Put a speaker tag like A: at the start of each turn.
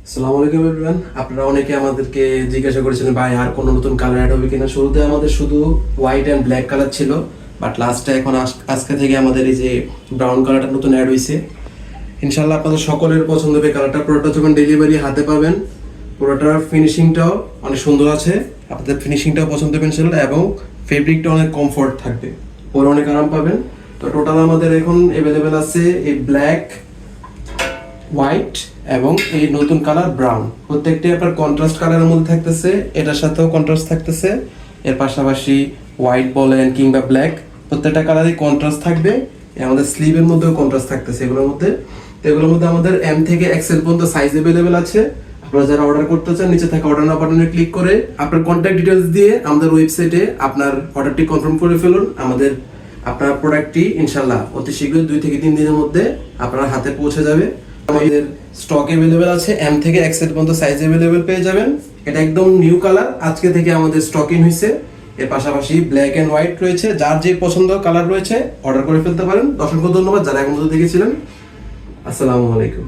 A: আসসালামু আলাইকুম এভরিওয়ান। আপনারা অনেকে আমাদেরকে জিজ্ঞাসা করেছিলেন ভাই আর কোনো নতুন কালার অ্যাড হবে কিনা। শুরুতে আমাদের শুধু হোয়াইট অ্যান্ড ব্ল্যাক কালার ছিল, বাট লাস্টে এখন আজকে থেকে আমাদের এই যে ব্রাউন কালারটা নতুন অ্যাড হয়েছে। ইনশাল্লাহ আপনাদের সকলের পছন্দ হবে কালারটা। পুরোটা যখন ডেলিভারি হাতে পাবেন, পুরোটার ফিনিশিংটাও অনেক সুন্দর আছে, আপনাদের ফিনিশিংটাও পছন্দ হবে ইনশাল্লাহ, এবং ফেব্রিকটা অনেক কমফোর্ট থাকবে, পরে অনেক আরাম পাবেন। তো টোটাল আমাদের এখন অ্যাভেলেবেল আছে এই ব্ল্যাক, হোয়াইট এবং এই নতুন কালার ব্রাউন। প্রত্যেকটি আপনার কন্ট্রাস্ট কালারের মধ্যে থাকতেছে, এটার সাথেও কন্ট্রাস্ট থাকতেছে, এর পাশাপাশি হোয়াইট বলেন কিংবা ব্ল্যাক প্রত্যেকটা কালারই কন্ট্রাস্ট থাকবে। আমাদের স্লিভের মধ্যেও কন্ট্রাস্ট থাকতেছে এগুলোর মধ্যে। তো এগুলোর মধ্যে আমাদের এম থেকে এক্সেল পর্যন্ত সাইজ অ্যাভেলেবেল আছে। আপনারা যারা অর্ডার করতে চান নিচে থাকা অর্ডার নাও বাটনে ক্লিক করে আপনার কন্ট্যাক্ট ডিটেলস দিয়ে আমাদের ওয়েবসাইটে আপনার অর্ডারটি কনফার্ম করে ফেলুন। আপনার প্রোডাক্টটি ইনশাল্লাহ অতি শীঘ্রই 2 থেকে 3 দিনের মধ্যে আপনার হাতে পৌঁছে যাবে। আমাদের স্টক অ্যাভেলেবেল আছে, এম থেকে এক্সেল পর্যন্ত সাইজ অ্যাভেলেবেল পেয়ে যাবেন। এটা একদম নিউ কালার, আজকে থেকে আমাদের স্টক ইন হয়েছে। এর পাশাপাশি ব্ল্যাক এন্ড হোয়াইট রয়েছে, যার যে পছন্দ কালার রয়েছে অর্ডার করে ফেলতে পারেন। অসংখ্য ধন্যবাদ যারা এখন পর্যন্ত দেখেছিলেন। আসসালামু আলাইকুম।